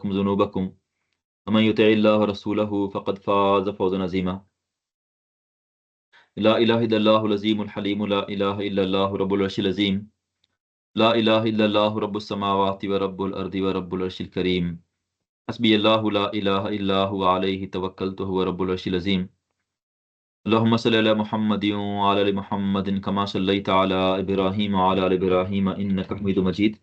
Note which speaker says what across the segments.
Speaker 1: ذنوبکم ومن یطع اللہ ورسولہ فقد فاز فوزا عظیما لا الہ الا اللہ العظیم الحلیم لا الہ الا اللہ رب العرش العظیم لا الہ الا اللہ رب السماوات ورب الارض ورب العرش الکریم حسبی اللہ لا الہ الا هو علیہ توکلت وهو رب العرش العظیم اللهم صل على محمد وعلى ال محمد كما صليت على ابراهيم وعلى ال ابراهيم انك حميد مجيد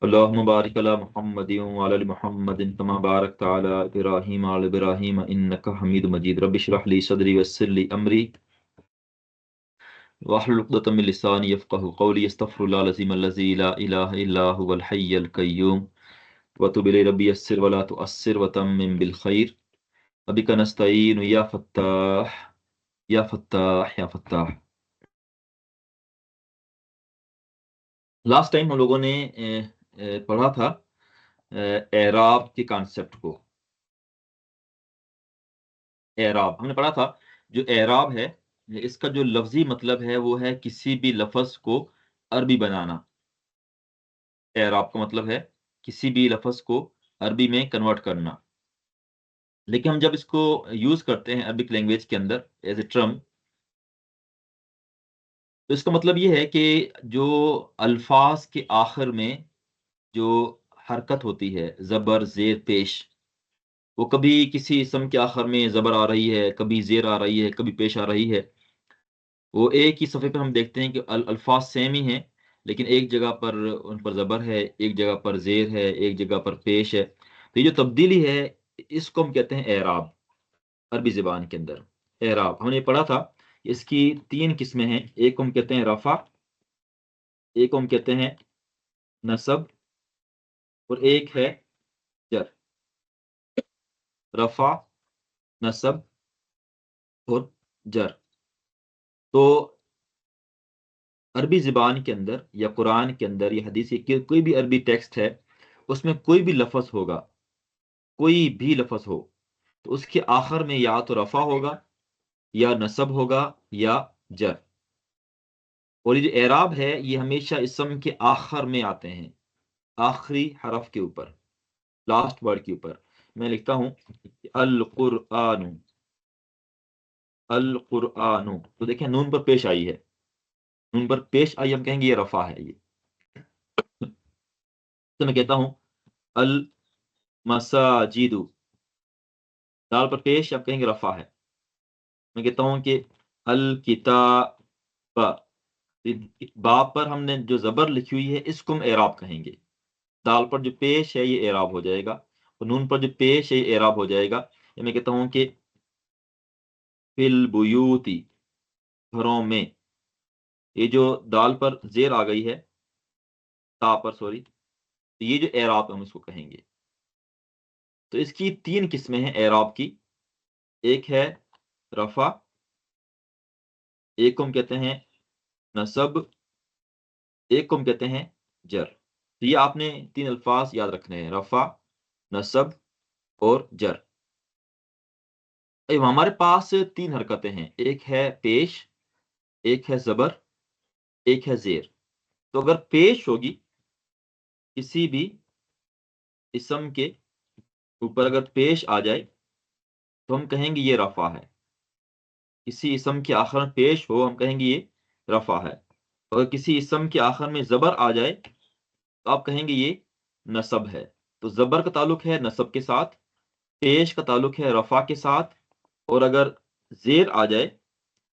Speaker 1: اللهم بارك على محمد وعلى ال محمد كما باركت على ابراهيم وعلى ال ابراهيم انك حميد مجيد رب اشرح لي صدري ويسر لي امري واحلل عقدة من لساني يفقهوا قولي استغفر الله العظيم الذي لا اله الا هو الحي القيوم وتوب الي ربي يسر ولا تؤثر وتمم بالخير وبك نستعين يا فتاح یا فتاح یا فتاح۔ لاسٹ ٹائم ہم لوگوں نے پڑھا تھا اعراب کے کانسیپٹ کو۔ اعراب ہم نے پڑھا تھا، جو اعراب ہے اس کا جو لفظی مطلب ہے وہ ہے کسی بھی لفظ کو عربی بنانا۔ اعراب کا مطلب ہے کسی بھی لفظ کو عربی میں کنورٹ کرنا، لیکن ہم جب اس کو یوز کرتے ہیں عربک لینگویج کے اندر ایز اے ٹرم، تو اس کا مطلب یہ ہے کہ جو الفاظ کے آخر میں جو حرکت ہوتی ہے، زبر زیر پیش، وہ کبھی کسی اسم کے آخر میں زبر آ رہی ہے، کبھی زیر آ رہی ہے، کبھی پیش آ رہی ہے۔ وہ ایک ہی صفحے پر ہم دیکھتے ہیں کہ الفاظ سیم ہی ہیں، لیکن ایک جگہ پر ان پر زبر ہے، ایک جگہ پر زیر ہے، ایک جگہ پر پیش ہے۔ تو یہ جو تبدیلی ہے اس کو ہم کہتے ہیں اعراب عربی زبان کے اندر۔ اعراب ہم نے پڑھا تھا، اس کی 3 قسمیں ہیں۔ ایک کو ہم کہتے ہیں رفع، ایک کو ہم کہتے ہیں نصب، اور ایک ہے جر۔ رفع، نصب اور جر۔ تو عربی زبان کے اندر یا قرآن کے اندر یا حدیث کی کوئی بھی عربی ٹیکسٹ ہے، اس میں کوئی بھی لفظ ہوگا، کوئی بھی لفظ ہو، تو اس کے آخر میں یا تو رفع ہوگا یا نصب ہوگا یا جر۔ اور یہ جو اعراب ہے یہ ہمیشہ اسم کے آخر میں آتے ہیں، آخری حرف کے اوپر، لاسٹ ورڈ کے اوپر۔ میں لکھتا ہوں القرآن، القرآن، تو دیکھیں نون پر پیش آئی ہے، نون پر پیش آئی، ہم کہیں گے یہ رفع ہے۔ یہ تو میں کہتا ہوں المساجد، دال پر پیش، اب کہیں گے رفع ہے۔ میں کہتا ہوں کہ الکتاب، باب پر ہم نے جو زبر لکھی ہوئی ہے اس کو ہم اعراب کہیں گے۔ دال پر جو پیش ہے یہ اعراب ہو جائے گا، اور نون پر جو پیش ہے یہ اعراب ہو جائے گا۔ میں کہتا ہوں کہ فی البیوتی، گھروں میں، یہ جو دال پر زیر آ گئی ہے، تا پر سوری، یہ جو اعراب ہم اس کو کہیں گے۔ تو اس کی 3 قسمیں ہیں اعراب کی۔ ایک ہے رفع، ایک کو ہم کہتے ہیں نصب، ایک کو ہم کہتے ہیں جر۔ تو یہ آپ نے 3 الفاظ یاد رکھنے ہیں، رفع، نصب اور جر۔ ہمارے پاس 3 حرکتیں ہیں، ایک ہے پیش، ایک ہے زبر، ایک ہے زیر۔ تو اگر پیش ہوگی کسی بھی اسم کے اوپر، اگر پیش آ جائے تو ہم کہیں گے یہ رفع ہے۔ کسی اسم کے آخر میں پیش ہو ہم کہیں گے یہ رفع ہے۔ اگر کسی اسم کے آخر میں زبر آ جائے تو آپ کہیں گے یہ نصب ہے۔ تو زبر کا تعلق ہے نصب کے ساتھ، پیش کا تعلق ہے رفع کے ساتھ، اور اگر زیر آ جائے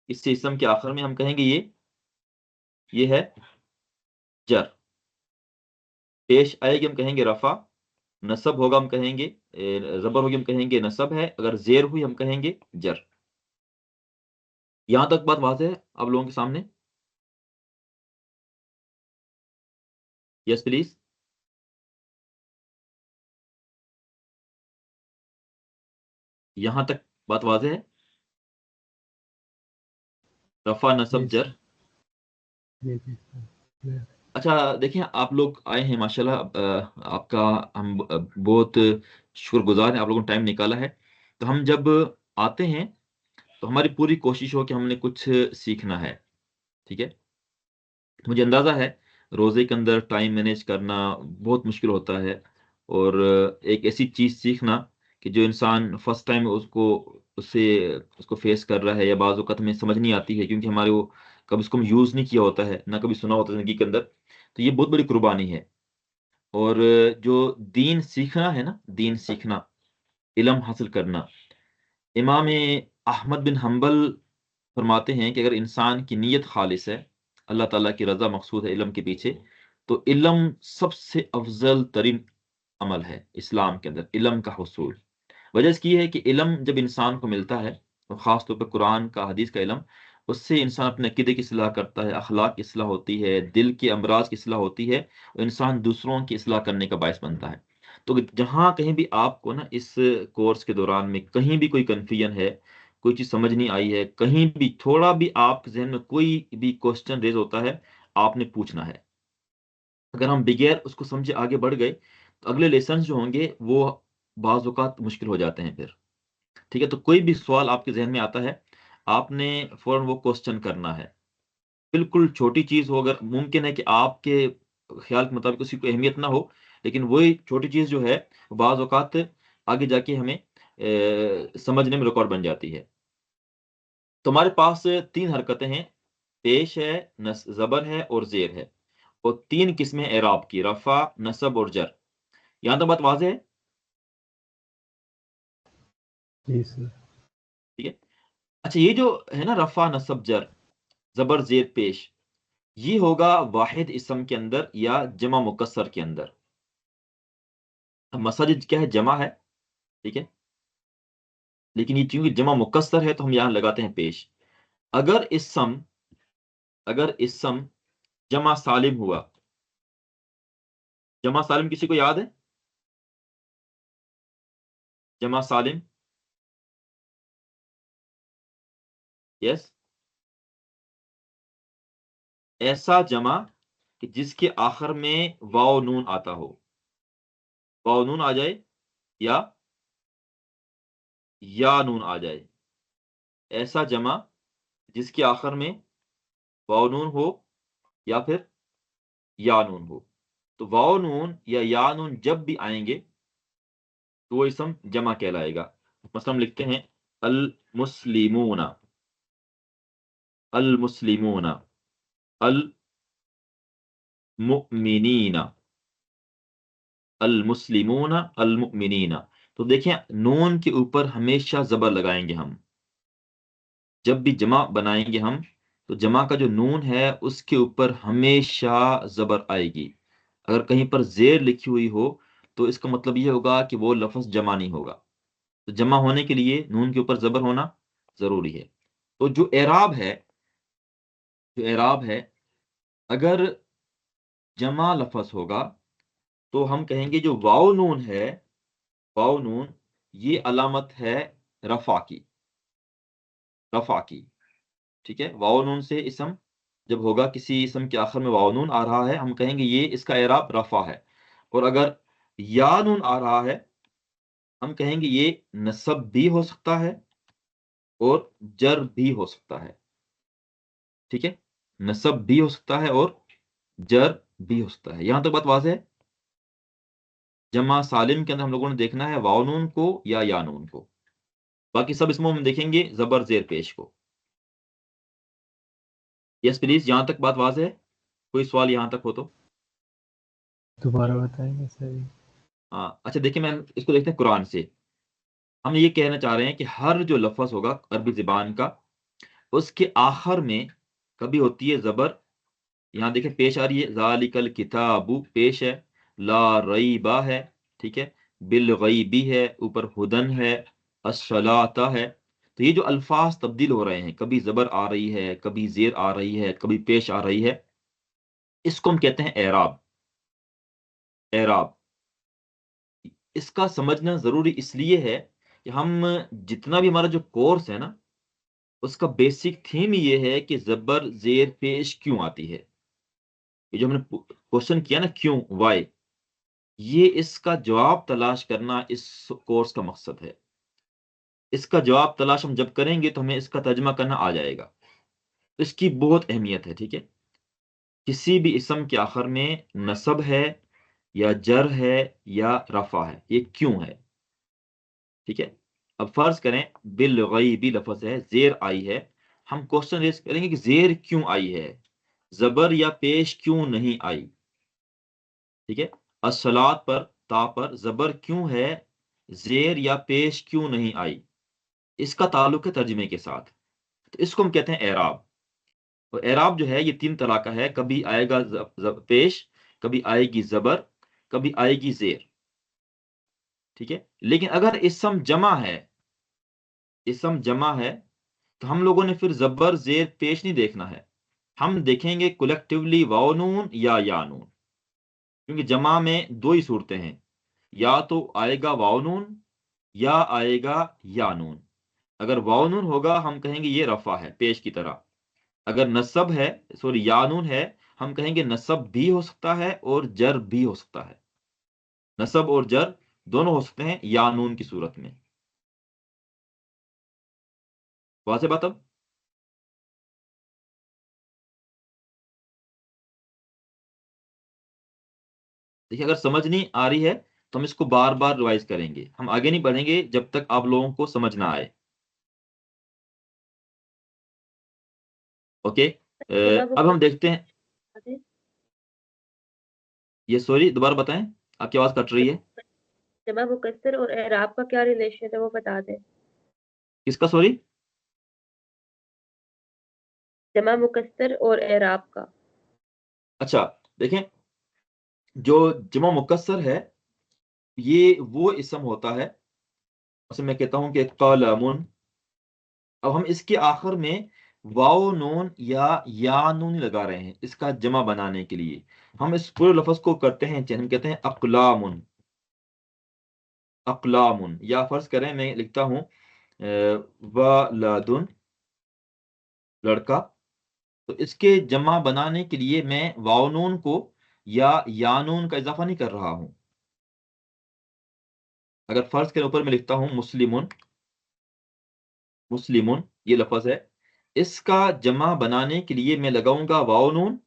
Speaker 1: کسی اسم کے آخر میں ہم کہیں گے یہ ہے جر۔ پیش آئے گی ہم کہیں گے رفع، نصب ہوگا ہم کہیں گے، زبر ہوگی ہم کہیں گے نصب ہے، اگر زیر ہوئی ہم کہیں گے جر۔ یہاں تک بات واضح ہے آپ لوگوں کے سامنے؟ یس پلیز۔ یہاں تک بات واضح ہے؟ رفع، نصب، جر۔ اچھا دیکھیں، آپ لوگ آئے ہیں ماشاءاللہ، آپ کا ہم بہت شکر گزار ہیں، آپ لوگوں نے ٹائم نکالا ہے۔ تو ہم جب آتے ہیں تو ہماری پوری کوشش ہو کہ ہم نے کچھ سیکھنا ہے، ٹھیک ہے؟ مجھے اندازہ ہے روزے کے اندر ٹائم مینیج کرنا بہت مشکل ہوتا ہے، اور ایک ایسی چیز سیکھنا کہ جو انسان فرسٹ ٹائم اس کو فیس کر رہا ہے، یا بعض اوقات ہمیں سمجھ نہیں آتی ہے کیونکہ ہمارے وہ کبھی اس کو ہم یوز نہیں کیا ہوتا ہے، نہ کبھی سنا ہوتا ہے زندگی کے اندر. تو یہ بہت بڑی قربانی ہے. اور جو دین سیکھنا ہے نا، دین سیکھنا، علم حاصل کرنا، امام احمد بن حنبل فرماتے ہیں کہ اگر انسان کی نیت خالص ہے، اللہ تعالیٰ کی رضا مقصود ہے علم کے پیچھے، تو علم سب سے افضل ترین عمل ہے اسلام کے اندر، علم کا حصول. وجہ اس کی ہے کہ علم جب انسان کو ملتا ہے، اور خاص طور پہ قرآن کا، حدیث کا علم، اس سے انسان اپنے عقیدے کی اصلاح کرتا ہے، اخلاق کی اصلاح ہوتی ہے، دل کے امراض کی اصلاح ہوتی ہے، اور انسان دوسروں کی اصلاح کرنے کا باعث بنتا ہے. تو جہاں کہیں بھی آپ کو نا اس کورس کے دوران میں کہیں بھی کوئی کنفیوژن ہے، کوئی چیز سمجھ نہیں آئی ہے، کہیں بھی تھوڑا بھی آپ کے ذہن میں کوئی بھی کوشچن ریز ہوتا ہے، آپ نے پوچھنا ہے. اگر ہم بغیر اس کو سمجھے آگے بڑھ گئے تو اگلے لیسنز جو ہوں گے وہ بعض اوقات مشکل ہو جاتے ہیں پھر. ٹھیک ہے، تو کوئی بھی سوال آپ کے ذہن میں آتا ہے، آپ نے فوراً وہ کوشچن کرنا ہے. بالکل چھوٹی چیز ہو، اگر ممکن ہے کہ آپ کے خیال کے مطابق اسی کو اہمیت نہ ہو، لیکن وہی چھوٹی چیز جو ہے بعض اوقات آگے جا کے ہمیں سمجھنے میں ریکارڈ بن جاتی ہے. تو ہمارے پاس 3 حرکتیں ہیں، پیش ہے، زبر ہے اور زیر ہے، اور 3 قسمیں اعراب کی، رفع، نصب اور جر. یہاں تک بات واضح ہے؟
Speaker 2: جی سر.
Speaker 1: ٹھیک ہے. اچھا، یہ جو ہے نا رفع، نصب، جر، زبر، زیر، پیش، یہ ہوگا واحد اسم کے اندر یا جمع مکسر کے اندر. اب مساجد کیا ہے؟ جمع ہے، ٹھیک ہے، لیکن یہ چونکہ جمع مکسر ہے تو ہم یہاں لگاتے ہیں پیش. اگر اسم جمع سالم ہوا، جمع سالم کسی کو یاد ہے؟ جمع سالم، یس، ایسا جمع کہ جس کے آخر میں واو نون آتا ہو، واو نون آ جائے یا نون آ جائے. ایسا جمع جس کے آخر میں واو نون ہو یا پھر یا نون ہو. تو واو نون یا نون جب بھی آئیں گے تو وہ اسم جمع کہلائے گا. مثلا ہم لکھتے ہیں المسلمون، المسلمون، المؤمنین، المسلمون، المؤمنین. تو دیکھیں نون کے اوپر ہمیشہ زبر لگائیں گے ہم. جب بھی جمع بنائیں گے ہم تو جمع کا جو نون ہے اس کے اوپر ہمیشہ زبر آئے گی. اگر کہیں پر زیر لکھی ہوئی ہو تو اس کا مطلب یہ ہوگا کہ وہ لفظ جمع نہیں ہوگا. تو جمع ہونے کے لیے نون کے اوپر زبر ہونا ضروری ہے. تو جو اعراب ہے اگر جمع لفظ ہوگا تو ہم کہیں گے جو واو نون ہے، واو نون، یہ علامت ہے رفع کی، رفع کی. ٹھیک ہے، واو نون سے اسم جب ہوگا، کسی اسم کے آخر میں واو نون آ رہا ہے، ہم کہیں گے یہ اس کا اعراب رفع ہے. اور اگر یا نون آ رہا ہے ہم کہیں گے یہ نصب بھی ہو سکتا ہے اور جر بھی ہو سکتا ہے. ٹھیک ہے، نصب بھی ہو سکتا ہے اور جر بھی ہو سکتا ہے. یہاں تک بات واضح ہے؟ جمع سالم کے اندر ہم لوگوں نے دیکھنا ہے واو نون کو یا نون کو، باقی سب اسموں میں دیکھیں گے زبر زیر پیش کو. یس پلیز، یہاں تک بات واضح ہے؟ کوئی سوال یہاں تک ہو تو
Speaker 2: دوبارہ بتائیں گے سر؟
Speaker 1: ہاں. اچھا دیکھیں، میں اس کو دیکھتے ہیں قرآن سے. ہم یہ کہنا چاہ رہے ہیں کہ ہر جو لفظ ہوگا عربی زبان کا، اس کے آخر میں کبھی ہوتی ہے زبر. یہاں دیکھیں پیش آ رہی ہے، ذالک الکتاب، پیش ہے، لا ریبہ ہے، ٹھیک ہے، بالغیبی ہے، اوپر ہدن ہے، الصلاۃ ہے. تو یہ جو الفاظ تبدیل ہو رہے ہیں، کبھی زبر آ رہی ہے، کبھی زیر آ رہی ہے، کبھی پیش آ رہی ہے، اس کو ہم کہتے ہیں اعراب. اعراب اس کا سمجھنا ضروری اس لیے ہے کہ ہم جتنا بھی ہمارا جو کورس ہے نا، اس کا بیسک تھیم یہ ہے کہ زبر زیر پیش کیوں آتی ہے. یہ جو ہم نے کوشچن کیا نا، کیوں، وائی، یہ اس کا جواب تلاش کرنا اس کورس کا مقصد ہے. اس کا جواب تلاش ہم جب کریں گے تو ہمیں اس کا ترجمہ کرنا آ جائے گا. اس کی بہت اہمیت ہے. ٹھیک ہے، کسی بھی اسم کے آخر میں نصب ہے یا جر ہے یا رفع ہے، یہ کیوں ہے؟ ٹھیک ہے، اب فرض کریں بالغیبی لفظ ہے، زیر آئی ہے، ہم کوشچن ریز کریں گے کہ زیر کیوں آئی ہے، زبر یا پیش کیوں نہیں آئی؟ ٹھیک ہے، الصلاۃ پر تا پر زبر کیوں ہے، زیر یا پیش کیوں نہیں آئی؟ اس کا تعلق ہے ترجمے کے ساتھ، تو اس کو ہم کہتے ہیں اعراب۔ اور اعراب جو ہے یہ تین طرح کا ہے، کبھی آئے گا پیش، کبھی آئے گی زبر، کبھی آئے گی زیر۔ ٹھیک ہے، لیکن اگر اسم جمع ہے، اسم جمع ہے، تو ہم لوگوں نے پھر زبر زیر پیش نہیں دیکھنا ہے، ہم دیکھیں گے کلیکٹیولی واو نون یا نون، کیونکہ جمع میں دو ہی صورتیں ہیں، یا تو آئے گا واو نون یا آئے گا یا نون۔ اگر واو نون ہوگا ہم کہیں گے یہ رفع ہے پیش کی طرح، اگر نصب ہے، سوری یا نون ہے، ہم کہیں گے نصب بھی ہو سکتا ہے اور جر بھی ہو سکتا ہے، نصب اور جر دونوں ہو سکتے ہیں یا نون کی صورت میں۔ واضح بات؟ اب دیکھیے، اگر سمجھ نہیں آ رہی ہے تو ہم اس کو بار بار ریوائز کریں گے، ہم آگے نہیں بڑھیں گے جب تک آپ لوگوں کو سمجھ نہ آئے۔ اوکے،
Speaker 3: جمع
Speaker 1: اب ہم دیکھتے ہیں،
Speaker 3: مکسر
Speaker 1: یہ سوری دوبارہ بتائیں، آپ کی آواز کٹ رہی ہے۔
Speaker 3: جمع مکسر اور اعراب کا کیا ریلیشن ہے وہ بتا دیں۔
Speaker 1: کس کا سوری؟
Speaker 3: جمع مکسر اور اعراب کا۔
Speaker 1: اچھا دیکھیں، جو جمع مکسر ہے یہ وہ اسم ہوتا ہے، مثلا میں کہتا ہوں کہ قلم، اب ہم اس کے آخر میں واو نون یا نون لگا رہے ہیں اس کا جمع بنانے کے لیے، ہم اس پورے لفظ کو کرتے ہیں چین، ہم کہتے ہیں اقلام، اقلام، یا فرض کریں میں لکھتا ہوں ولد، لڑکا، تو اس کے جمع بنانے کے لیے میں واو نون کو یا نون کا اضافہ نہیں کر رہا ہوں۔ اگر فرض کے اوپر میں لکھتا ہوں مسلمن، مسلمن یہ لفظ ہے، اس کا جمع بنانے کے لیے میں لگاؤں گا واو نون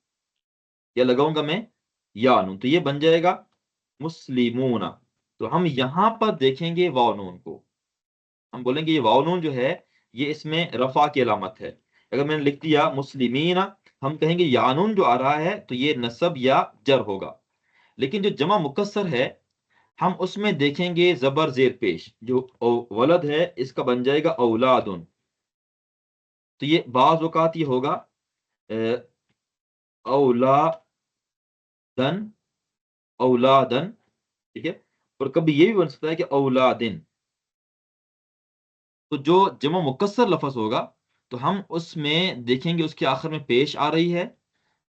Speaker 1: یا لگاؤں گا میں یا نون، تو یہ بن جائے گا مسلمون۔ تو ہم یہاں پر دیکھیں گے واو نون کو، ہم بولیں گے یہ واو نون جو ہے یہ اس میں رفع کی علامت ہے۔ اگر میں نے لکھ دیا مسلمین، ہم کہیں گے یا نون جو آ رہا ہے تو یہ نصب یا جر ہوگا، لیکن جو جمع مکسر ہے ہم اس میں دیکھیں گے زبر زیر پیش، جو ولد ہے اس کا بن جائے گا اولادن، تو یہ بعض اوقات یہ ہوگا اولادن، اولادن، ٹھیک ہے، اور کبھی یہ بھی بن سکتا ہے کہ اولادن۔ تو جو جمع مکسر لفظ ہوگا تو ہم اس میں دیکھیں گے اس کے آخر میں پیش آ رہی ہے،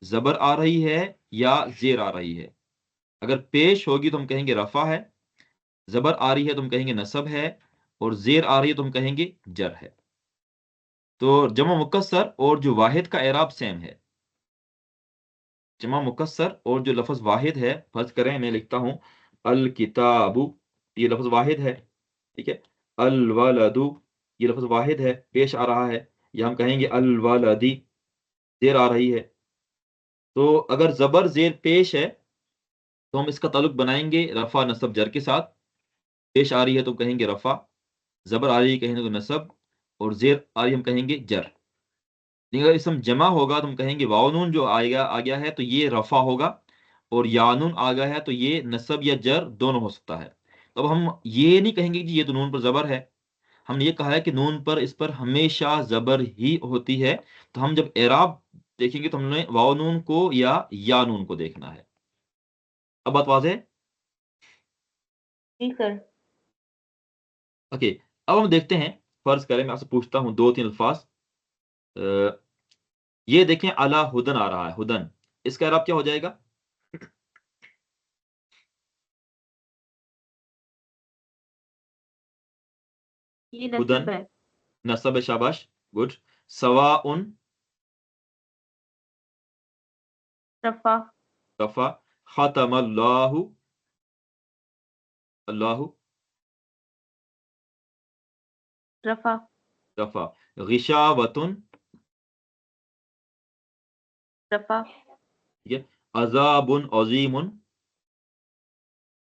Speaker 1: زبر آ رہی ہے یا زیر آ رہی ہے۔ اگر پیش ہوگی تو ہم کہیں گے رفع ہے، زبر آ رہی ہے تو ہم کہیں گے نصب ہے، اور زیر آ رہی ہے تو ہم کہیں گے جر ہے۔ تو جمع مکسر اور جو واحد کا اعراب سیم ہے، جمع مکسر اور جو لفظ واحد ہے، فرض کریں میں لکھتا ہوں الکتاب، یہ لفظ واحد ہے، ٹھیک ہے، الولد یہ لفظ واحد ہے، پیش آ رہا ہے، یا ہم کہیں گے الولدی، زیر آ رہی ہے۔ تو اگر زبر زیر پیش ہے تو ہم اس کا تعلق بنائیں گے رفع نصب جر کے ساتھ، پیش آ رہی ہے تو کہیں گے رفع، زبر آ رہی ہے کہیں گے تو نصب، اور زیر آ رہی ہم کہیں گے جر۔ لیکن اگر اسم جمع ہوگا تو ہم کہیں گے واو نون جو آ گیا ہے تو یہ رفع ہوگا، اور یا نون آ گیا ہے تو یہ نصب یا جر دونوں ہو سکتا ہے۔ تو اب ہم یہ نہیں کہیں گے کہ یہ تو نون پر زبر ہے، ہم نے یہ کہا ہے کہ نون پر اس پر ہمیشہ زبر ہی ہوتی ہے، تو ہم جب اعراب دیکھیں گے تو ہم نے واو نون کو یا نون کو دیکھنا ہے۔ اب بات واضح ہے؟
Speaker 3: جی سر۔
Speaker 1: اوکے، اب ہم دیکھتے ہیں، فرض کریں میں آپ سے پوچھتا ہوں دو تین الفاظ، یہ دیکھیں اعلی ہدن آ رہا ہے، ہدن، اس کا اعراب کیا ہو جائے گا؟
Speaker 3: یہ
Speaker 1: ہدن
Speaker 3: نصب ہے۔
Speaker 1: نصب ہے، شاباش، گڈ۔ سواء
Speaker 3: رفع۔
Speaker 1: رفع، ختم اللہ، اللہ
Speaker 3: رفع۔
Speaker 1: رفع، غشاوۃ،
Speaker 3: رفع۔
Speaker 1: ٹھیک ہے، عذاب عظیم،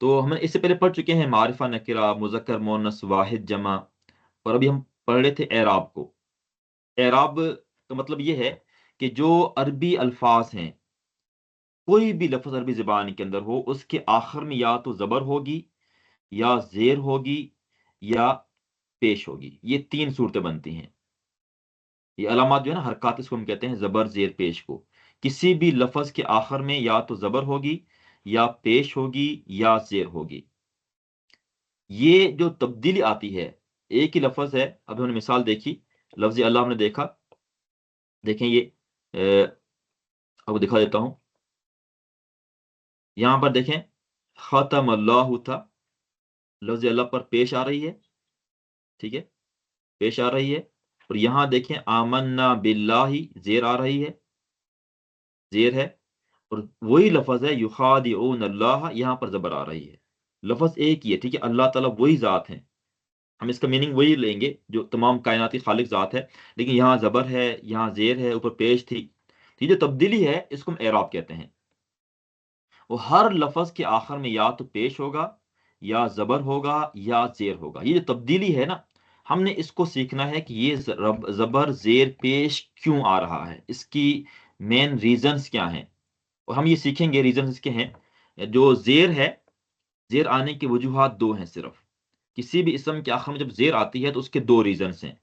Speaker 1: تو ہم اس سے پہلے پڑھ چکے ہیں معرفہ نکرہ، مذکر مؤنث واحد جمع، اور ابھی ہم پڑھ رہے تھے اعراب کو۔ اعراب کا مطلب یہ ہے کہ جو عربی الفاظ ہیں، کوئی بھی لفظ عربی زبان کے اندر ہو، اس کے آخر میں یا تو زبر ہوگی، یا زیر ہوگی، یا پیش ہوگی۔ یہ تین صورتیں بنتی ہیں۔ یہ علامات جو ہے نا، حرکات، اس کو ہم کہتے ہیں زبر زیر پیش کو۔ کسی بھی لفظ کے آخر میں یا تو زبر ہوگی، یا پیش ہوگی، یا زیر ہوگی۔ یہ جو تبدیلی آتی ہے، ایک ہی لفظ ہے، اب ہم نے مثال دیکھی، لفظ اللہ ہم نے دیکھا، دیکھیں یہ آپ کو دکھا دیتا ہوں۔ یہاں پر دیکھیں ختم اللہ تھا، لفظ اللہ پر پیش آ رہی ہے، ٹھیک ہے، پیش آ رہی ہے۔ اور یہاں دیکھیں آمنا باللہ، زیر آ رہی ہے، زیر ہے۔ اور وہی لفظ ہے یخادعون اللہ، یہاں پر زبر آ رہی ہے۔ لفظ ایک ہی ہے، ٹھیک ہے، اللہ تعالیٰ وہی ذات ہیں، ہم اس کا میننگ وہی لیں گے جو تمام کائناتی خالق ذات ہے، لیکن یہاں زبر ہے، یہاں زیر ہے، اوپر پیش تھی۔ یہ جو تبدیلی ہے اس کو ہم اعراب کہتے ہیں۔ وہ ہر لفظ کے آخر میں یا تو پیش ہوگا، یا زبر ہوگا، یا زیر ہوگا۔ یہ جو تبدیلی ہے نا، ہم نے اس کو سیکھنا ہے کہ یہ زبر زیر پیش کیوں آ رہا ہے، اس کی مین ریزنز کیا ہیں، اور ہم یہ سیکھیں گے ریزنز اس کے ہیں۔ جو زیر ہے، زیر آنے کی وجوہات دو ہیں صرف۔ کسی بھی اسم کے آخر میں جب زیر آتی ہے تو اس کے دو ریزنز ہیں،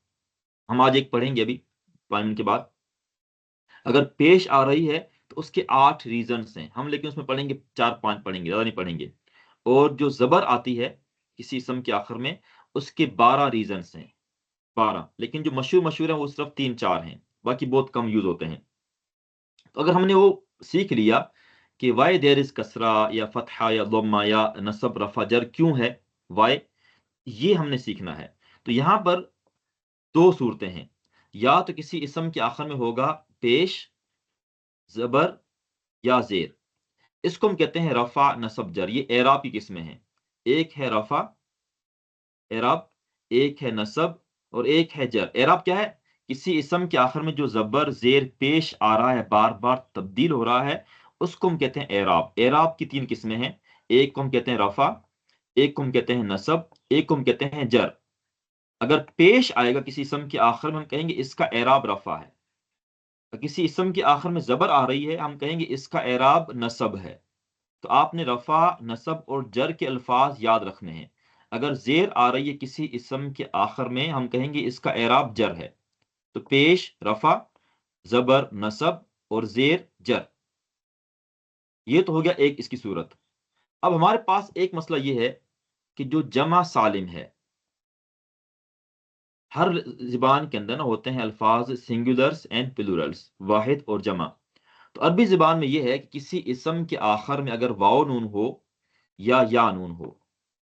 Speaker 1: ہم آج ایک پڑھیں گے ابھی 5 منٹ کے بعد۔ اگر پیش آ رہی ہے تو اس کے 8 ریزنز ہیں ہم، لیکن اس میں پڑھیں گے 4-5 پڑھیں گے، زیادہ نہیں پڑھیں گے۔ اور جو زبر آتی ہے کسی اسم کے آخر میں، اس کے 12 ریزنز ہیں، 12، لیکن جو مشہور ہیں وہ صرف 3-4 ہیں، باقی بہت کم یوز ہوتے ہیں۔ تو اگر ہم نے وہ سیکھ لیا کہ وائی دیر از کسرہ یا فتحہ یا ضمہ یا نصب رفع جر کیوں ہے، وائی، یہ ہم نے سیکھنا ہے۔ تو یہاں پر دو صورتیں ہیں، یا تو کسی اسم کے آخر میں ہوگا پیش، زبر، یا زیر، اس کو ہم کہتے ہیں رفع نصب جر۔ یہ اعراب کی قسمیں ہیں، ایک ہے رفع اعراب، ایک ہے نصب، اور ایک ہے جر۔ اعراب کیا ہے؟ کسی اسم کے آخر میں جو زبر زیر پیش آ رہا ہے، بار بار تبدیل ہو رہا ہے، اس کو ہم کہتے ہیں اعراب۔ اعراب کی 3 قسمیں ہیں، ایک کو ہم کہتے ہیں رفع، ایک کو ہم کہتے ہیں نصب، ایک کو ہم کہتے ہیں جر۔ اگر پیش آئے گا کسی اسم کے آخر میں، ہم کہیں گے اس کا اعراب رفع ہے۔ کسی اسم کے آخر میں زبر آ رہی ہے، ہم کہیں گے اس کا اعراب نصب ہے۔ تو آپ نے رفع، نصب اور جر کے الفاظ یاد رکھنے ہیں۔ اگر زیر آ رہی ہے کسی اسم کے آخر میں، ہم کہیں گے اس کا اعراب جر ہے۔ تو پیش رفع، زبر نصب، اور زیر جر، یہ تو ہو گیا ایک اس کی صورت۔ اب ہمارے پاس ایک مسئلہ یہ ہے کہ جو جمع سالم ہے، ہر زبان کے اندر نا ہوتے ہیں الفاظ سنگولرز اینڈ پلورلز، واحد اور جمع۔ تو عربی زبان میں یہ ہے کہ کسی اسم کے آخر میں اگر واو نون ہو یا نون ہو،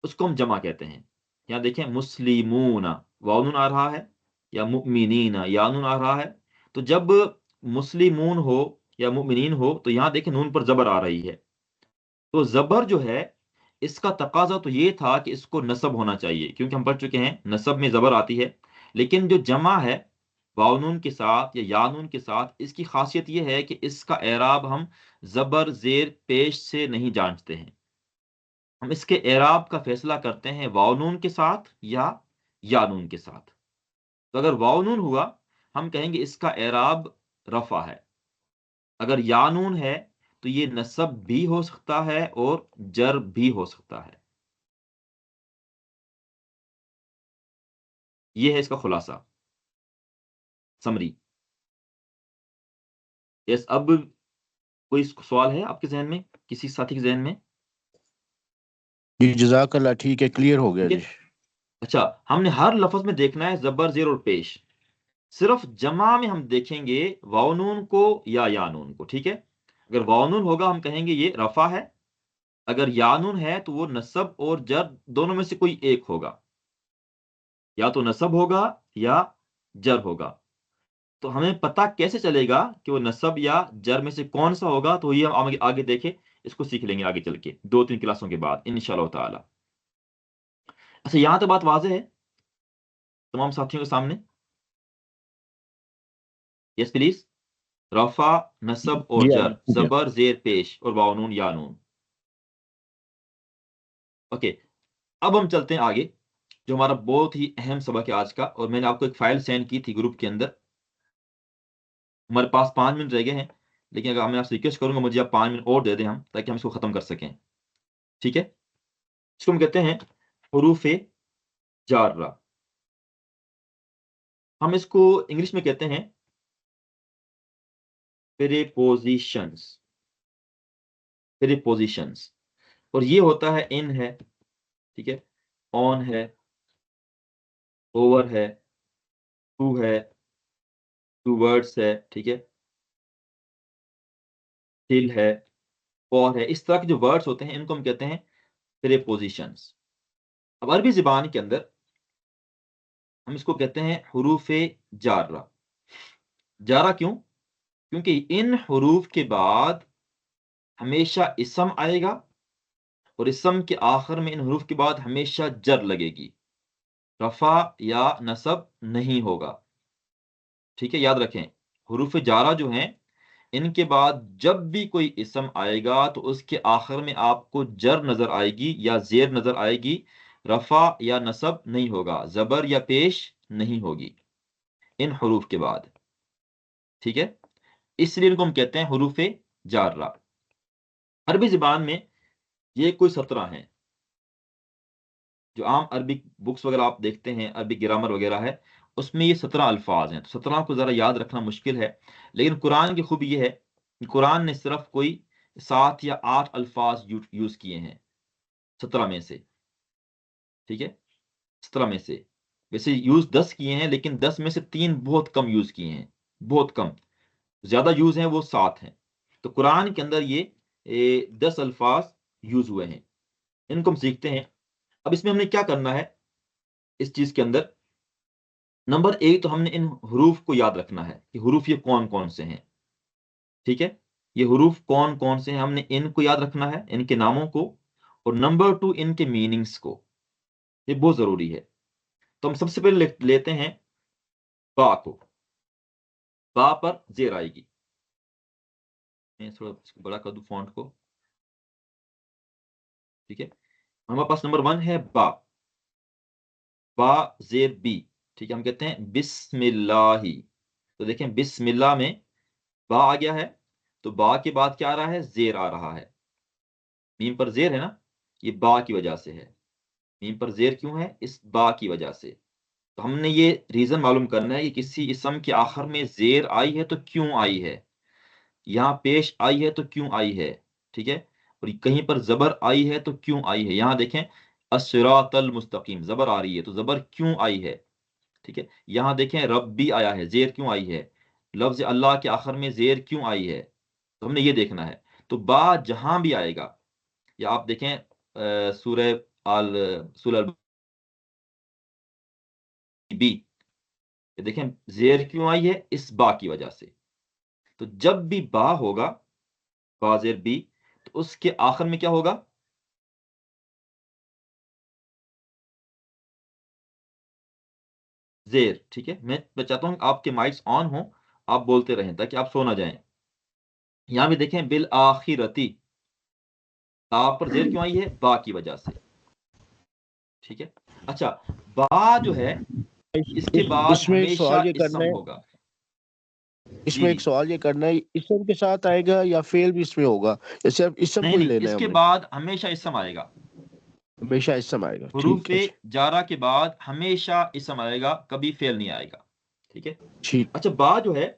Speaker 1: اس کو ہم جمع کہتے ہیں۔ یہاں دیکھیں مسلمون، واو نون آ رہا ہے، یا مؤمنین، یا نون آ رہا ہے۔ تو جب مسلمون ہو یا مؤمنین ہو تو یہاں دیکھیں نون پر زبر آ رہی ہے۔ تو زبر جو ہے، اس کا تقاضا تو یہ تھا کہ اس کو نصب ہونا چاہیے، کیونکہ ہم پڑھ چکے ہیں نصب میں زبر آتی ہے۔ لیکن جو جمع ہے واو نون کے ساتھ یا نون کے ساتھ، اس کی خاصیت یہ ہے کہ اس کا اعراب ہم زبر زیر پیش سے نہیں جانچتے ہیں، ہم اس کے اعراب کا فیصلہ کرتے ہیں واو نون کے ساتھ یا نون کے ساتھ۔ تو اگر واو نون ہوا، ہم کہیں گے اس کا اعراب رفع ہے۔ اگر یا نون ہے تو یہ نصب بھی ہو سکتا ہے اور جر بھی ہو سکتا ہے۔ یہ ہے اس کا خلاصہ، سمری۔ یس، اب کوئی سوال ہے آپ کے ذہن میں، کسی ساتھی کے ذہن میں؟
Speaker 4: جی جزاک اللہ، ٹھیک ہے، کلیئر ہو گیا
Speaker 1: ٹھیک
Speaker 4: جی۔
Speaker 1: ہے، اچھا، ہم نے ہر لفظ میں دیکھنا ہے زبر زیر اور پیش، صرف جمع میں ہم دیکھیں گے واو نون کو یا نون کو، ٹھیک ہے۔ اگر واو نون ہوگا ہم کہیں گے یہ رفع ہے، اگر یا نون ہے تو وہ نصب اور جر دونوں میں سے کوئی ایک ہوگا، یا تو نصب ہوگا یا جر ہوگا۔ تو ہمیں پتہ کیسے چلے گا کہ وہ نصب یا جر میں سے کون سا ہوگا؟ تو یہ ہم آگے دیکھیں، اس کو سیکھ لیں گے آگے چل کے 2-3 کلاسوں کے بعد انشاءاللہ تعالی۔ اچھا، یہاں تو بات واضح ہے تمام ساتھیوں کے سامنے؟ یس پلیز، رفع، نصب اور
Speaker 4: جی
Speaker 1: جر،
Speaker 4: ٹھیک ہے۔
Speaker 1: زبر زیر پیش اور واو نون یا نون۔ اوکے، اب ہم چلتے ہیں آگے، جو ہمارا بہت ہی اہم سبق ہے آج کا، اور میں نے آپ کو ایک فائل سینڈ کی تھی گروپ کے اندر. ہمارے پاس 5 منٹ رہ گئے ہیں، لیکن اگر میں آپ سے ریکویسٹ کروں گا مجھے آپ 5 منٹ اور دے دیں ہم، تاکہ ہم اس کو ختم کر سکیں. ٹھیک ہے، اس کو ہم کہتے ہیں حروف جارہ. ہم اس کو انگلش میں کہتے ہیں پریپوزیشنز. پریپوزیشنز، اور یہ ہوتا ہے ان ہے، ٹھیک ہے، آن ہے، اوور ہے، ٹو ہے، ٹو ورڈس ہے، ٹھیک ہے، ٹل ہے، فور ہے. اس طرح کے جو ورڈس ہوتے ہیں ان کو ہم کہتے ہیں پریپوزیشنز. اب عربی زبان کے اندر ہم اس کو کہتے ہیں حروف جارہ. جارہ کیوں؟ کیونکہ ان حروف کے بعد ہمیشہ اسم آئے گا، اور اسم کے آخر میں ان حروف کے بعد ہمیشہ جر لگے گی، رفع یا نصب نہیں ہوگا. ٹھیک ہے، یاد رکھیں حروف جارہ جو ہیں ان کے بعد جب بھی کوئی اسم آئے گا تو اس کے آخر میں آپ کو جر نظر آئے گی یا زیر نظر آئے گی، رفع یا نصب نہیں ہوگا، زبر یا پیش نہیں ہوگی ان حروف کے بعد. ٹھیک ہے، اس لیے ان کو ہم کہتے ہیں حروف جارہ. عربی زبان میں یہ کوئی 17 ہیں. جو عام عربی بکس وغیرہ آپ دیکھتے ہیں، عربی گرامر وغیرہ ہے، اس میں یہ 17 الفاظ ہیں. تو 17 کو ذرا یاد رکھنا مشکل ہے، لیکن قرآن کی خوبی یہ ہے کہ قرآن نے صرف کوئی 7 یا 8 الفاظ یوز کیے ہیں 17 میں سے. ٹھیک ہے، 17 میں سے ویسے یوز 10 کیے ہیں، لیکن 10 میں سے 3 بہت کم یوز کیے ہیں، بہت کم. زیادہ یوز ہیں وہ 7 ہیں. تو قرآن کے اندر یہ 10 الفاظ یوز ہوئے ہیں، ان کو ہم سیکھتے ہیں. اب اس میں ہم نے کیا کرنا ہے اس چیز کے اندر؟ نمبر 1 تو ہم نے ان حروف کو یاد رکھنا ہے کہ حروف یہ کون کون سے ہیں. ٹھیک ہے، یہ حروف کون کون سے ہیں ہم نے ان کو یاد رکھنا ہے، ان کے ناموں کو. اور نمبر 2 ان کے میننگز کو، یہ بہت ضروری ہے. تو ہم سب سے پہلے لیتے ہیں با کو. با پر زیر آئے گی. میں تھوڑا اس کو بڑا کر دوں فونٹ کو. ٹھیک ہے، ہمارے پاس نمبر 1 ہے با. با زیر بی. ٹھیک ہے، ہم کہتے ہیں بسم اللہ. تو دیکھیں بسم اللہ میں با آ گیا ہے، تو با کے بعد کیا آ رہا ہے؟ زیر آ رہا ہے. میم پر زیر ہے نا، یہ با کی وجہ سے ہے. میم پر زیر کیوں ہے؟ اس با کی وجہ سے. تو ہم نے یہ ریزن معلوم کرنا ہے کہ کسی اسم کے آخر میں زیر آئی ہے تو کیوں آئی ہے، یہاں پیش آئی ہے تو کیوں آئی ہے. ٹھیک ہے، اور کہیں پر زبر آئی ہے تو کیوں آئی ہے. یہاں دیکھیں الصراط المستقیم زبر آ رہی ہے، تو زبر کیوں آئی ہے. ٹھیک ہے، یہاں دیکھیں ربی آیا ہے، زیر کیوں آئی ہے. لفظ اللہ کے آخر میں زیر کیوں آئی ہے، تو ہم نے یہ دیکھنا ہے. تو با جہاں بھی آئے گا، یا آپ دیکھیں سورہ سورہ بی، دیکھیں زیر کیوں آئی ہے؟ اس با کی وجہ سے. تو جب بھی با ہوگا، با زیر بی، تو اس کے آخر میں کیا ہوگا؟ زیر. ٹھیک ہے، میں چاہتا ہوں آپ کے مائکس آن ہوں، آپ بولتے رہیں تاکہ آپ سو نہ جائیں. یہاں بھی دیکھیں بالآخرتی، تا پر زیر کیوں آئی ہے؟ با کی وجہ سے. ٹھیک ہے، اچھا با جو ہے اس کے بعد
Speaker 4: اس میں ایک
Speaker 1: ہمیشہ
Speaker 4: سوال یہ کرنا
Speaker 1: اسم
Speaker 4: ہے،
Speaker 1: ہوگا.
Speaker 4: اس
Speaker 1: جی
Speaker 4: میں
Speaker 1: جی،
Speaker 4: ایک سوال یہ کرنا ہے، اسم کے ساتھ آئے گا یا فعل بھی اس میں ہوگا، یا صرف اسم
Speaker 1: نہیں
Speaker 4: کو ہی
Speaker 1: نہیں،
Speaker 4: لینا ہے
Speaker 1: اس
Speaker 4: ہم
Speaker 1: کے
Speaker 4: نے؟
Speaker 1: بعد ہمیشہ اسم آئے گا.
Speaker 4: ہمیشہ اسم آئے گا،
Speaker 1: حروف
Speaker 4: ٹھیک ہے جی.
Speaker 1: جارہ کے بعد ہمیشہ اسم آئے گا، کبھی فعل نہیں آئے گا. ٹھیک ہے،
Speaker 4: ٹھیک.
Speaker 1: اچھا با جو ہے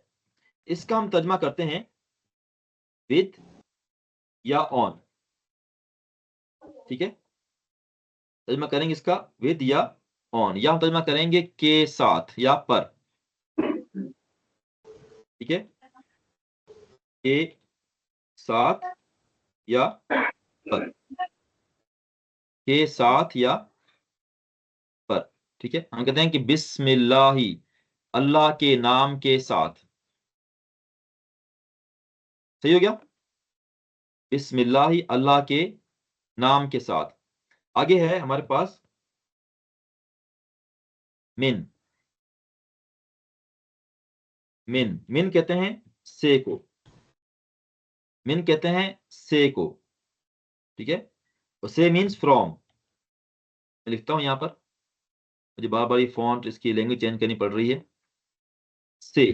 Speaker 1: اس کا ہم ترجمہ کرتے ہیں ود یا آن. ٹھیک ہے، ترجمہ کریں گے اس کا ود یا آن، یا ہم ترجمہ کریں گے کے ساتھ یا پر. ٹھیک ہے، کے ساتھ یا پر، کے ساتھ یا پر. ٹھیک ہے، ہم کہتے ہیں کہ بسم اللہ، اللہ کے نام کے ساتھ. صحیح ہو گیا؟ بسم اللہ، اللہ کے نام کے ساتھ. آگے ہے ہمارے پاس من. من کہتے ہیں سے کو. من کہتے ہیں سے کو. ٹھیک ہے، سے مینس فرام. میں لکھتا ہوں یہاں پر، مجھے بار بار یہ فونٹ اس کی لینگویج چینج کرنی پڑ رہی ہے، سے،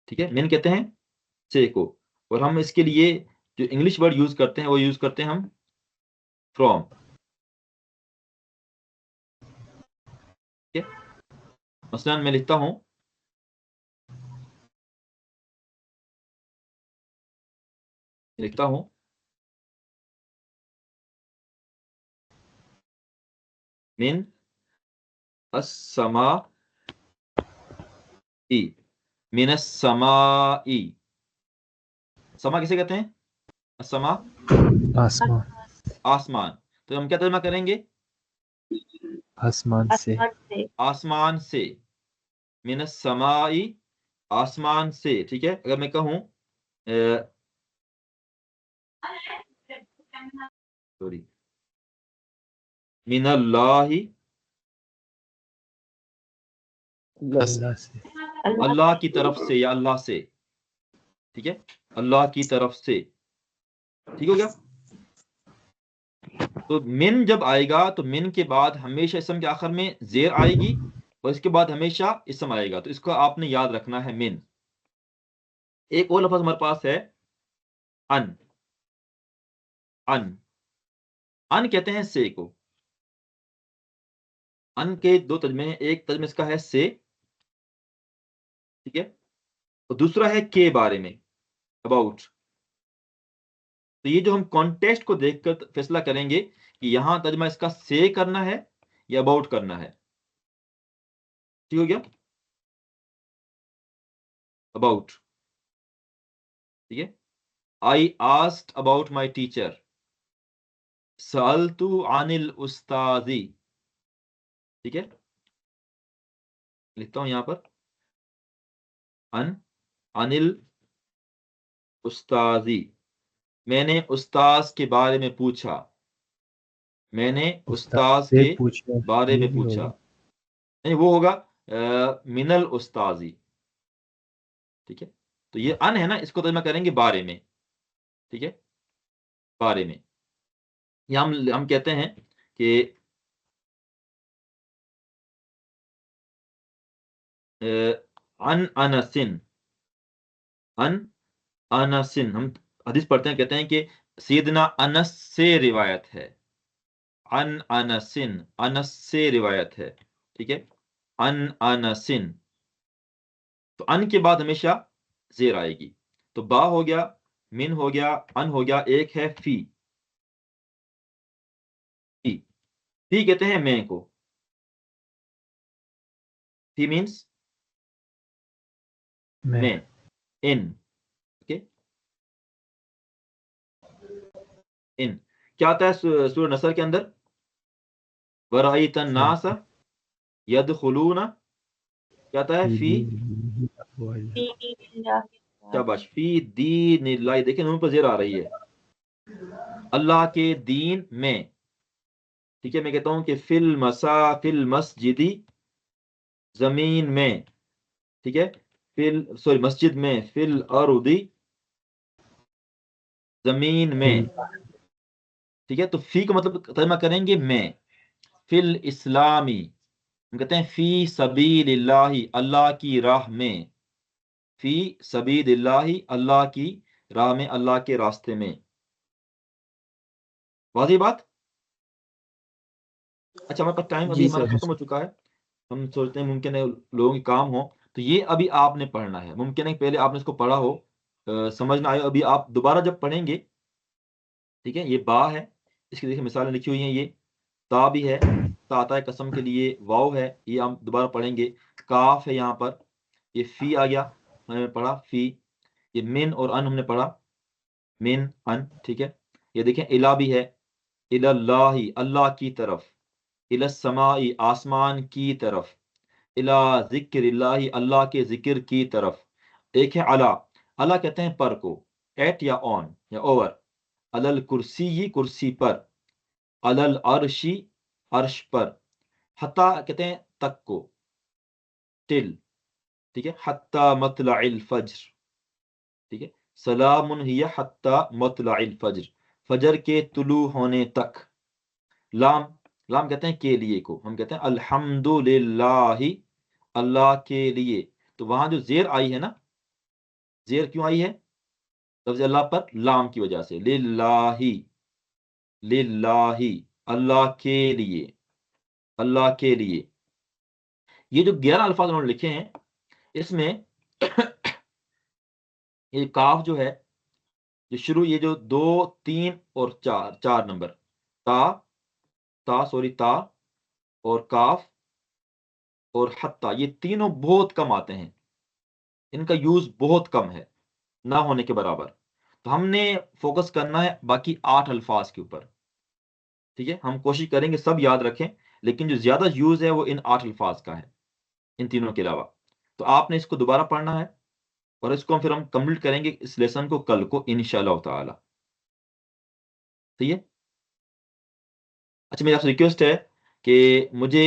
Speaker 1: ٹھیک ہے، من کہتے ہیں سے کو، اور ہم اس کے لیے جو انگلش ورڈ یوز کرتے ہیں وہ یوز کرتے ہیں ہم فرام، ٹھیک ہے. مثلا میں لکھتا ہوں من السماء، من السماء، سما کسے کہتے ہیں؟ السماء،
Speaker 2: آسمان،
Speaker 1: آسمان. تو ہم کیا ترجمہ کریں گے؟
Speaker 2: آسمان سے،
Speaker 3: آسمان سے،
Speaker 1: آسمان سے، من السماء، آسمان سے، ٹھیک ہے. اگر میں کہوں سوری، من اللہ،
Speaker 2: اللہ سے،
Speaker 1: اللہ کی طرف سے یا اللہ سے، ٹھیک ہے، اللہ کی طرف سے، ٹھیک ہو گیا. تو من جب آئے گا تو من کے بعد ہمیشہ اسم کے آخر میں زیر آئے گی، اور اس کے بعد ہمیشہ اسم آئے گا. تو اس کو آپ نے یاد رکھنا ہے، من. ایک اور لفظ ہمارے پاس ہے ان، ان، ان کہتے ہیں سے کو. ان کے دو ترجمے ہیں، ایک ترجمہ اس کا ہے سے، ٹھیک ہے، اور دوسرا ہے کے بارے میں، اباؤٹ. تو یہ جو ہم کانٹیکسٹ کو دیکھ کر فیصلہ کریں گے کہ یہاں ترجمہ اس کا سے کرنا ہے یا اباؤٹ کرنا ہے. ٹھیک ہو گیا، اباؤٹ، ٹھیک ہے. I asked about my teacher. سألت عن الأستاذ، ٹھیک ہے. لکھتا ہوں یہاں پر عن الأستاذ، میں نے استاذ کے بارے میں پوچھا، میں نے استاذ
Speaker 2: سے
Speaker 1: کے
Speaker 2: پوچھنا،
Speaker 1: بارے
Speaker 2: یہ
Speaker 1: میں
Speaker 2: بھی
Speaker 1: پوچھا.
Speaker 2: ہوگا.
Speaker 1: نہیں، وہ ہوگا من الاستاذ، ٹھیک ہے. تو یہ ان ہے نا، اس کو ترجمہ کریں گے بارے میں، ٹھیک ہے، بارے میں. یہ ہم کہتے ہیں کہ ان انسن، ان انسن، ہم حدیث پڑھتے ہیں، کہتے ہیں کہ سیدنا انس سے روایت ہے، ان انسن، انس سے روایت ہے، ٹھیک ہے، ان انسن. تو ان کے بعد ہمیشہ زیر آئے گی. تو با ہو گیا، من ہو گیا، ان ہو گیا، ایک ہے فی. فی کہتے ہیں میں کو. فی مینس میں، ان، اوکے. ان کیا آتا ہے سورہ نصر کے اندر؟ وَرَأَيْتَ النَّاسَ يَدْخُلُونَ، کیا آتا ہے؟ فی،
Speaker 3: فی اللہ،
Speaker 1: شاباش، فی دین اللہ. دیکھیں نون پر زیر آ رہی ہے، اللہ کے دین میں، ٹھیک ہے. میں کہتا ہوں کہ فی المسجدی، زمین میں، ٹھیک ہے، مسجد میں، فی الارضی، زمین میں، ٹھیک ہے. تو فی کا مطلب ترجمہ کریں گے میں. فی الاسلامی، ہم کہتے ہیں فی سبیل اللہ، اللہ کی راہ میں، فی سبیل اللہ، اللہ کی راہ میں، اللہ کے راستے میں. واضح بات؟ اچھا، ہمارے پاس ٹائم ابھی
Speaker 4: جی
Speaker 1: ہمارا
Speaker 4: سر.
Speaker 1: ختم ہو چکا ہے. ہم سوچتے ہیں ممکن ہے لوگوں کے کام ہو، تو یہ ابھی آپ نے پڑھنا ہے. ممکن ہے پہلے آپ نے اس کو پڑھا ہو، سمجھ نہ آئے. ابھی آپ دوبارہ جب پڑھیں گے، ٹھیک ہے، یہ با ہے، اس کی دیکھیں مثالیں لکھی ہوئی ہیں، یہ تا بھی ہے، تا قسم کے لیے، واو ہے، یہ ہم دوبارہ پڑھیں گے. کاف ہے یہاں پر، یہ فی آ گیا، ہم نے پڑھا فی. یہ من اور ان ہم نے پڑھا، من، ان، ٹھیک ہے. یہ دیکھیں الا بھی ہے، اللہ، اللہ کی طرف، السماء، آسمان کی طرف، الا ذکر اللہ، اللہ کے ذکر کی طرف. ایک ہے علا، علا کہتے ہیں پر کو، ایٹ یا آن یا اوور. علل کرسی، کرسی پر. علل عرشی، عرش پر. حتی کہتے ہیں تک کو، ٹل، ٹھیک ہے. حتی مطلع الفجر، ٹھیک ہے. سلام ہی حتی مطلع الفجر، فجر کے طلوع ہونے تک. لام لام کہتے ہیں کے لیے کو، ہم کہتے ہیں الحمدللہ، اللہ کے لیے. تو وہاں جو زیر آئی ہے نا، زیر کیوں آئی ہے؟ لفظ اللہ پر لام کی وجہ سے. للہ، للہ، اللہ کے لیے، اللہ کے لیے. یہ جو 11 الفاظ انہوں نے لکھے ہیں، اس میں یہ کاف جو ہے، جو شروع، یہ جو 2 3 اور 4 نمبر، تا اور کاف اور حتی، یہ تینوں بہت کم آتے ہیں، ان کا یوز بہت کم ہے، نہ ہونے کے برابر. تو ہم نے فوکس کرنا ہے باقی 8 الفاظ کے اوپر. ٹھیک ہے، ہم کوشش کریں گے سب یاد رکھیں، لیکن جو زیادہ یوز ہے وہ ان 8 الفاظ کا ہے، ان تینوں کے علاوہ. تو آپ نے اس کو دوبارہ پڑھنا ہے، اور اس کو پھر ہم کمپلیٹ کریں گے اس لیسن کو کل کو انشاءاللہ تعالی. ٹھیک ہے. اچھا، میری آپ سے ریکویسٹ ہے کہ مجھے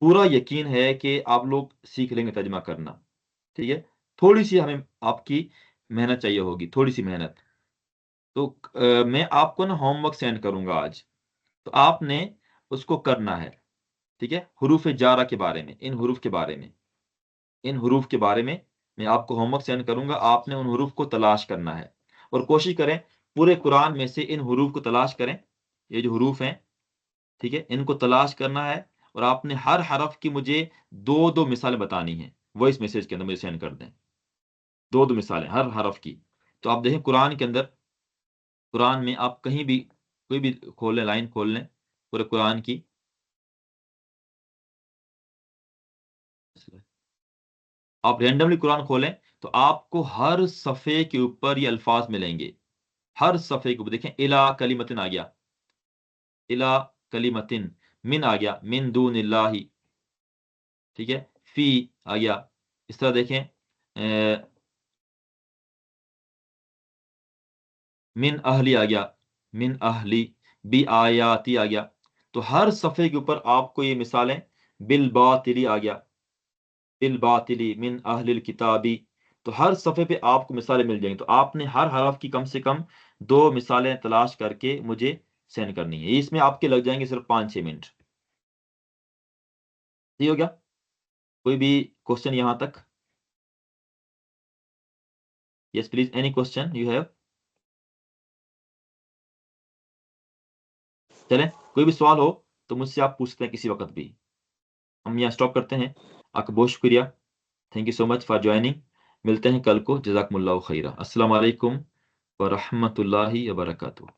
Speaker 1: پورا یقین ہے کہ آپ لوگ سیکھ لیں گے ترجمہ کرنا. ٹھیک ہے، تھوڑی سی ہمیں آپ کی محنت چاہیے ہوگی، تھوڑی سی محنت. تو میں آپ کو نا ہوم ورک سینڈ کروں گا آج، تو آپ نے اس کو کرنا ہے. ٹھیک ہے، حروف جارہ کے بارے میں، ان حروف کے بارے میں، ان حروف کے بارے میں میں آپ کو ہوم ورک سینڈ کروں گا. آپ نے ان حروف کو تلاش کرنا ہے، اور کوشش کریں پورے قرآن میں سے ان حروف کو تلاش کریں. یہ جو حروف ہیں، ٹھیک ہے، ان کو تلاش کرنا ہے، اور آپ نے ہر حرف کی مجھے 2 مثالیں بتانی ہیں، وائس میسج کے اندر مجھے سینڈ کر دیں. 2 مثالیں ہر حرف کی. تو آپ دیکھیں قرآن کے اندر، قرآن میں آپ کہیں بھی کوئی بھی کھول لیں، لائن کھول لیں پورے قرآن کی، آپ رینڈملی قرآن کھولیں تو آپ کو ہر صفحے کے اوپر یہ الفاظ ملیں گے. ہر صفحے کے اوپر دیکھیں، الا کلمتن آ گیا، الا کلمتن، من آ گیا، من دون اللہ. ٹھیک ہے، فی آ گیا. اس طرح دیکھیں من اہلی آ گیا، من اہلی، بی آیاتی آ گیا. تو ہر صفحے کے اوپر آپ کو یہ مثالیں، بالباطلی آ گیا، بالباطلی من اہل الکتابی. تو ہر صفحے پہ آپ کو مثالیں مل جائیں گی. تو آپ نے ہر حرف کی کم سے کم 2 مثالیں تلاش کر کے مجھے سینڈ کرنی ہے. اس میں آپ کے لگ جائیں گے صرف 5-6 منٹ. ٹھیک ہو گیا؟ کوئی بھی کوشچن یہاں تک؟ Yes please, any question you have? چلیں، کوئی بھی سوال ہو تو مجھ سے آپ پوچھتے ہیں کسی وقت بھی. ہم یہاں اسٹاپ کرتے ہیں. آپ کا بہت شکریہ، thank you so much for joining. ملتے ہیں کل کو. جزاکم اللہ خیرہ. السلام علیکم ورحمۃ اللہ وبرکاتہ.